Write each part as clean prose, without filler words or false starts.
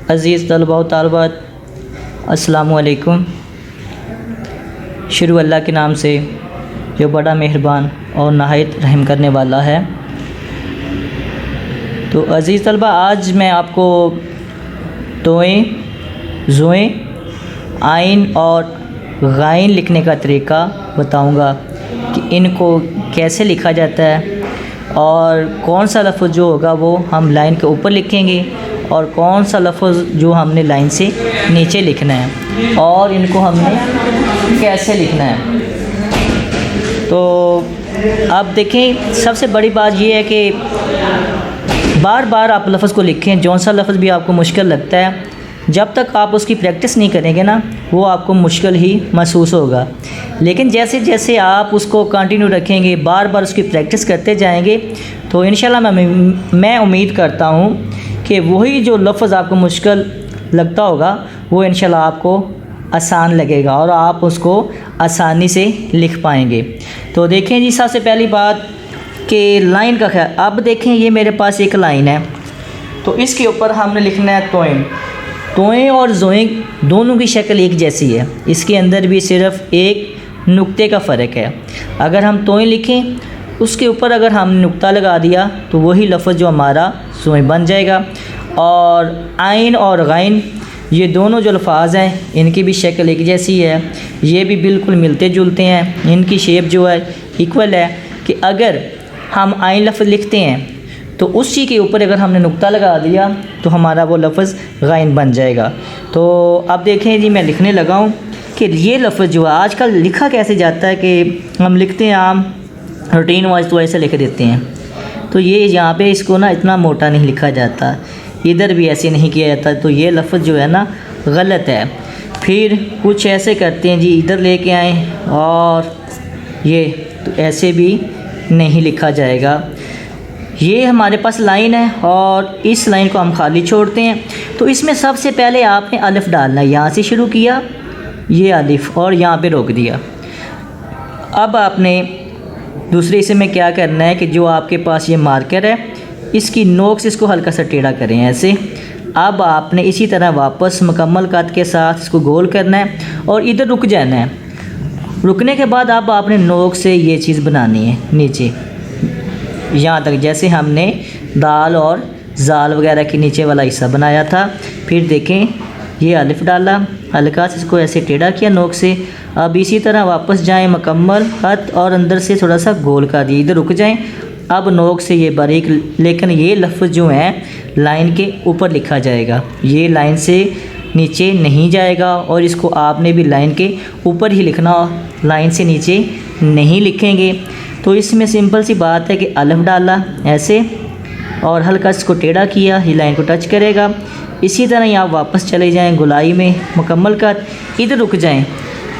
अज़ीज़ तलबा व तालिबात, अस्सलामु अलैकुम। शुरू अल्लाह के नाम से जो बड़ा मेहरबान और नहायत रहम करने वाला है। तो अज़ीज़ तलबा, आज मैं आपको तोएं, ज़ोएं, आइन और गाइन लिखने का तरीका बताऊंगा कि इनको कैसे लिखा जाता है और कौन सा लफ्ज़ जो होगा वो हम लाइन के ऊपर लिखेंगे और कौन सा लफ्ज़ जो हमने लाइन से नीचे लिखना है और इनको हमने कैसे लिखना है। तो आप देखें, सबसे बड़ी बात ये है कि बार बार आप लफ्ज़ को लिखें। जौन सा लफ्ज़ भी आपको मुश्किल लगता है, जब तक आप उसकी प्रैक्टिस नहीं करेंगे ना, वो आपको मुश्किल ही महसूस होगा। लेकिन जैसे जैसे आप उसको कंटिन्यू रखेंगे, बार बार उसकी प्रैक्टिस करते जाएंगे, तो इंशाल्लाह मैं उम्मीद करता हूँ कि वही जो लफ्ज़ आपको मुश्किल लगता होगा वो इंशाल्लाह आपको आसान लगेगा और आप उसको आसानी से लिख पाएंगे। तो देखें जी, सबसे पहली बात कि लाइन का ख्याल। अब देखें, ये मेरे पास एक लाइन है, तो इसके ऊपर हमने लिखना है तोएं। तोएं और ज़ोएं दोनों की शक्ल एक जैसी है, इसके अंदर भी सिर्फ़ एक नुक्ते का फ़र्क है। अगर हम तोएं लिखें, उसके ऊपर अगर हमने नुक्ता लगा दिया तो वही लफ्ज़ जो हमारा ज़ोएं बन जाएगा। और आइन और गाइन, ये दोनों जो अल्फाज हैं इनकी भी शक्ल एक जैसी है, ये भी बिल्कुल मिलते जुलते हैं। इनकी शेप जो है इक्वल है कि अगर हम आइन लफ्ज़ लिखते हैं तो उसी के ऊपर अगर हमने नुक्ता लगा दिया तो हमारा वो लफ्ज़ गाइन बन जाएगा। तो अब देखें जी, मैं लिखने लगा हूँ कि ये लफ्ज़ जो है आजकल लिखा कैसे जाता है कि हम लिखते हैं आम रूटीन वाइज तो ऐसे लिख देते हैं। तो ये यहाँ पे इसको ना इतना मोटा नहीं लिखा जाता, इधर भी ऐसे नहीं किया जाता। तो ये लफ्ज़ जो है ना गलत है। फिर कुछ ऐसे करते हैं जी, इधर लेके आए और ये तो ऐसे भी नहीं लिखा जाएगा। ये हमारे पास लाइन है और इस लाइन को हम खाली छोड़ते हैं। तो इसमें सबसे पहले आपने अलिफ़ डालना है। यहाँ से शुरू किया ये अलिफ़ और यहाँ पे रोक दिया। अब आपने दूसरे हिस्से में क्या करना है कि जो आपके पास ये मार्कर है, इसकी नोक से इसको हल्का सा टेढ़ा करें ऐसे। अब आपने इसी तरह वापस मुकम्मल कट के साथ इसको गोल करना है और इधर रुक जाना है। रुकने के बाद अब आपने नोक से ये चीज़ बनानी है नीचे यहाँ तक, जैसे हमने दाल और जाल वगैरह के नीचे वाला हिस्सा बनाया था। फिर देखें, ये अलिफ़ डाला, हल्का से इसको ऐसे टेढ़ा किया नोक से। अब इसी तरह वापस जाएं मुकम्मल खत और अंदर से थोड़ा सा गोल कर दिए, इधर रुक जाएं। अब नोक से ये बारीक, लेकिन ये लफ्ज़ जो है लाइन के ऊपर लिखा जाएगा, ये लाइन से नीचे नहीं जाएगा। और इसको आपने भी लाइन के ऊपर ही लिखना, लाइन से नीचे नहीं लिखेंगे। तो इसमें सिंपल सी बात है कि अलिफ़ डाला ऐसे और हल्का इसको टेढ़ा किया, ये लाइन को टच करेगा। इसी तरह ही आप वापस चले जाएं गुलाई में मुकम्मल कर, इधर रुक जाएं।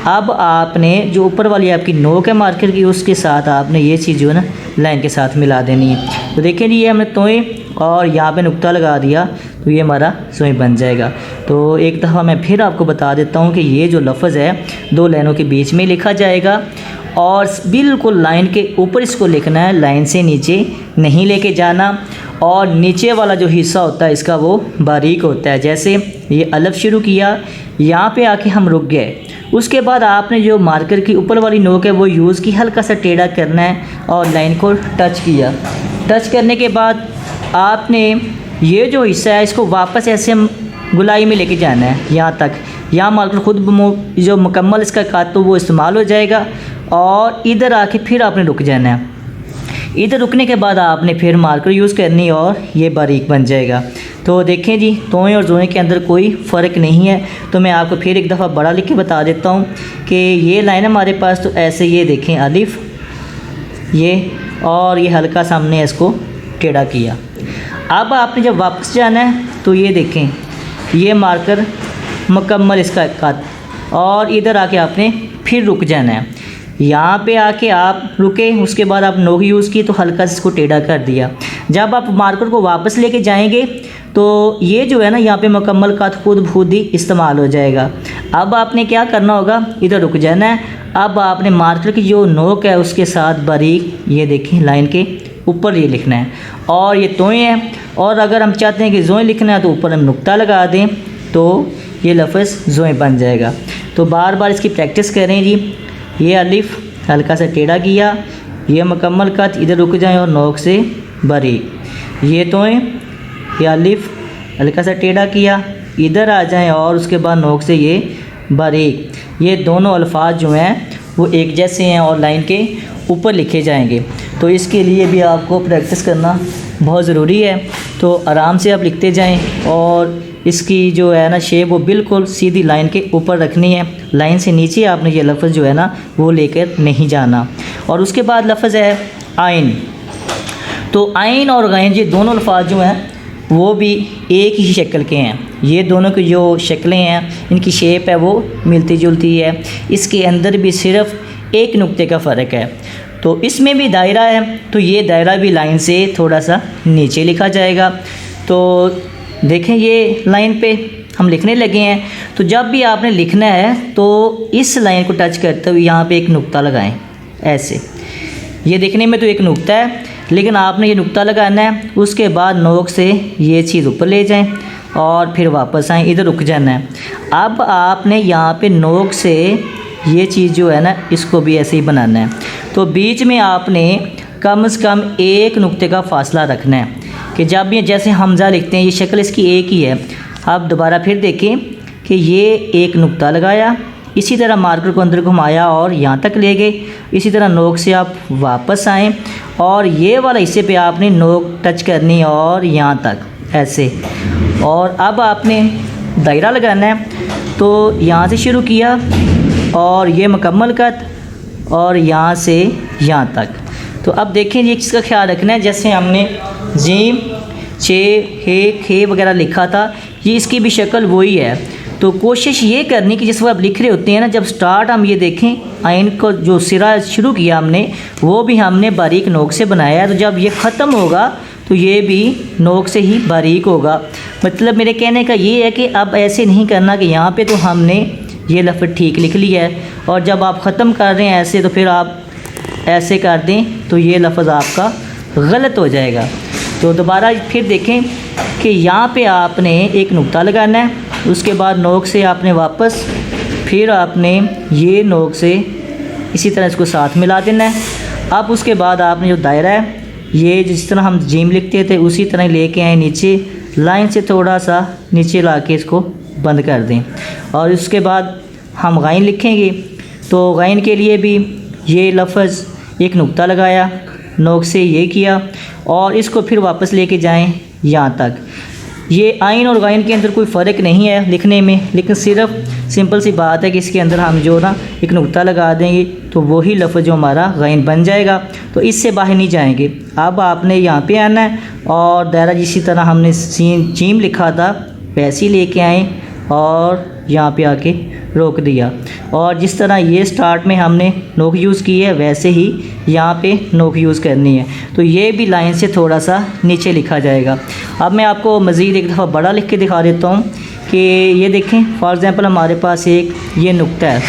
अब आपने जो ऊपर वाली आपकी नोक है मार्कर की, उसके साथ आपने ये चीज़ जो है ना लाइन के साथ मिला देनी है। तो देखिए जी, ये हमने तोएं और यहाँ पे नुक्ता लगा दिया तो ये हमारा ज़ोएं बन जाएगा। तो एक दफ़ा मैं फिर आपको बता देता हूँ कि ये जो लफ्ज़ है दो लाइनों के बीच में लिखा जाएगा और बिल्कुल लाइन के ऊपर इसको लिखना है, लाइन से नीचे नहीं लेके जाना। और नीचे वाला जो हिस्सा होता है इसका वो बारीक होता है। जैसे ये अलिफ़ शुरू किया, यहाँ पे आके हम रुक गए, उसके बाद आपने जो मार्कर की ऊपर वाली नोक है वो यूज़ की, हल्का सा टेढ़ा करना है और लाइन को टच किया। टच करने के बाद आपने ये जो हिस्सा है इसको वापस ऐसे गुलाई में लेके जाना है यहाँ तक। यहाँ मार्कर खुद जो मुकम्मल इसका काट तो वो इस्तेमाल हो जाएगा। और इधर आके फिर आपने रुक जाना है। इधर रुकने के बाद आपने फिर मार्कर यूज़ करनी और ये बारीक बन जाएगा। तो देखें जी, तोएं और ज़ोएं के अंदर कोई फ़र्क नहीं है। तो मैं आपको फिर एक दफ़ा बड़ा लिख के बता देता हूँ कि ये लाइन हमारे पास तो ऐसे, ये देखें अलिफ़ ये और ये हल्का सा हमने इसको टेढ़ा किया। अब आपने जब वापस जाना है तो ये देखें, ये मार्कर मुकम्मल इसका कट और इधर आके आपने फिर रुक जाना है। यहाँ पे आके आप रुके, उसके बाद आप नोक यूज़ की तो हल्का से इसको टेढ़ा कर दिया। जब आप मार्कर को वापस लेके जाएंगे तो ये जो है ना यहाँ पे मुकम्मल कट खुद ही इस्तेमाल हो जाएगा। अब आपने क्या करना होगा, इधर रुक जाना है। अब आपने मार्कर की जो नोक है उसके साथ बारीक, ये देखें लाइन के ऊपर ये लिखना है। और ये तोएं हैं और अगर हम चाहते हैं कि ज़ोए लिखना है तो ऊपर हम नुक्ता लगा दें तो ये लफ्ज़ ज़ोए बन जाएगा। तो बार बार इसकी प्रैक्टिस करें जी। ये अलिफ हल्का सा टेढ़ा किया, ये मुकम्मल कत, इधर रुक जाएं और नोक से बारीक। ये तोएं, ये अलिफ हल्का सा टेढ़ा किया, इधर आ जाएं और उसके बाद नोक से ये बारीक। ये दोनों अल्फाज जो हैं वो एक जैसे हैं और लाइन के ऊपर लिखे जाएंगे। तो इसके लिए भी आपको प्रैक्टिस करना बहुत ज़रूरी है। तो आराम से आप लिखते जाएं और इसकी जो है ना शेप वो बिल्कुल सीधी लाइन के ऊपर रखनी है। लाइन से नीचे आपने ये लफ्ज़ जो है ना वो लेकर नहीं जाना। और उसके बाद लफ्ज़ है आइन। तो आइन और गैन ये दोनों अल्फाज जो हैं वो भी एक ही शक्ल के हैं। ये दोनों की जो शक्लें हैं इनकी शेप है वो मिलती जुलती है। इसके अंदर भी सिर्फ़ एक नुक्ते का फ़र्क है। तो इसमें भी दायरा है, तो ये दायरा भी लाइन से थोड़ा सा नीचे लिखा जाएगा। तो देखें ये लाइन पे हम लिखने लगे हैं। तो जब भी आपने लिखना है तो इस लाइन को टच करते हुए यहाँ पे एक नुक्ता लगाएं ऐसे। ये देखने में तो एक नुक्ता है, लेकिन आपने ये नुक्ता लगाना है। उसके बाद नोक से ये चीज़ ऊपर ले जाएं और फिर वापस आएँ, इधर रुक जाना है। अब आपने यहाँ पे नोक से ये चीज़ जो है ना इसको भी ऐसे ही बनाना है। तो बीच में आपने कम से कम एक नुक्ते का फ़ासला रखना है कि जब ये जैसे हमज़ा लिखते हैं ये शक्ल इसकी एक ही है। अब दोबारा फिर देखें कि ये एक नुक्ता लगाया, इसी तरह मार्कर को अंदर घुमाया और यहाँ तक ले गए। इसी तरह नोक से आप वापस आएँ और ये वाला हिस्से पे आपने नोक टच करनी और यहाँ तक ऐसे। और अब आपने दायरा लगाना है। तो यहाँ से शुरू किया और ये मुकम्मल कत और यहाँ से यहाँ तक। तो अब देखें ये चीज़ का ख्याल रखना है, जैसे हमने जीम, चे, हे, खे वगैरह लिखा था, ये इसकी भी शक्ल वही है। तो कोशिश ये करनी कि जिस वक्त आप लिख रहे होते हैं ना, जब स्टार्ट हम ये देखें आइन को जो सिरा शुरू किया हमने वो भी हमने बारीक नोक से बनाया है। तो जब ये ख़त्म होगा तो ये भी नोक से ही बारीक होगा। मतलब मेरे कहने का ये है कि अब ऐसे नहीं करना कि यहाँ पे तो हमने ये लफ्ज़ ठीक लिख लिया है और जब आप ख़त्म कर रहे हैं ऐसे तो फिर आप ऐसे कर दें तो ये लफ्ज़ आपका गलत हो जाएगा। तो दोबारा फिर देखें कि यहाँ पे आपने एक नुक्ता लगाना है, उसके बाद नोक से आपने वापस, फिर आपने ये नोक से इसी तरह इसको साथ मिला देना है। अब उसके बाद आपने जो दायरा है ये जिस तरह हम जीम लिखते थे उसी तरह लेके आए नीचे, लाइन से थोड़ा सा नीचे ला के इसको बंद कर दें। और उसके बाद हम गैन लिखेंगे। तो गैन के लिए भी ये लफ्ज़ एक नुक्ता लगाया, नोक से ये किया और इसको फिर वापस लेके जाएं यहाँ तक। ये आइन और गैन के अंदर कोई फ़र्क नहीं है लिखने में, लेकिन सिर्फ सिंपल सी बात है कि इसके अंदर हम जो ना एक नुक्ता लगा देंगे तो वही लफ्ज़ जो हमारा गैन बन जाएगा। तो इससे बाहर नहीं जाएंगे। अब आपने यहाँ पे आना है और दायरा जिसी तरह हमने सीन जीम लिखा था वैसे ही लेके आए और यहाँ पे आके रोक दिया। और जिस तरह ये स्टार्ट में हमने नोक यूज़ की है वैसे ही यहाँ पे नोक यूज़ करनी है। तो ये भी लाइन से थोड़ा सा नीचे लिखा जाएगा। अब मैं आपको मज़ीद एक दफ़ा बड़ा लिख के दिखा देता हूँ कि ये देखें फॉर एग्ज़ाम्पल हमारे पास एक ये नुक्ता है।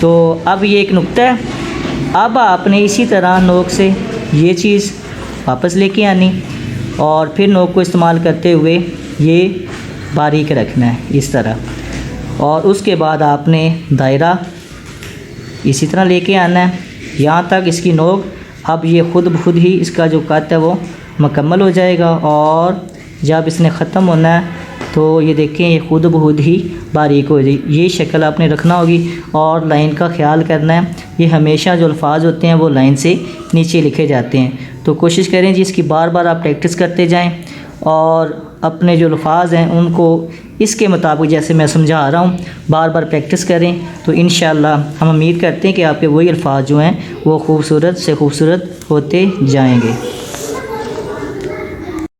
तो अब ये एक नुक्ता है। अब आपने इसी तरह नोक से ये चीज़ वापस लेके आनी और फिर नोक को इस्तेमाल करते हुए ये बारीक रखना है इस तरह। और उसके बाद आपने दायरा इसी तरह लेके आना है यहाँ तक इसकी नोक। अब ये ख़ुद ब खुद ही इसका जो कट है वो मुकम्मल हो जाएगा और जब इसने ख़त्म होना है तो ये देखें ये ख़ुद ब खुद ही बारीक हो जाएगी। ये शक्ल आपने रखना होगी और लाइन का ख्याल करना है। ये हमेशा जो अल्फाज होते हैं वो लाइन से नीचे लिखे जाते हैं। तो कोशिश करें जी इसकी बार बार आप प्रैक्टिस करते जाएं और अपने जो अल्फाज हैं उनको इसके मुताबिक जैसे मैं समझा रहा हूँ बार बार प्रैक्टिस करें। तो इंशाअल्लाह हम उम्मीद करते हैं कि आपके वही अल्फाज जो हैं वो खूबसूरत से खूबसूरत होते जाएंगे।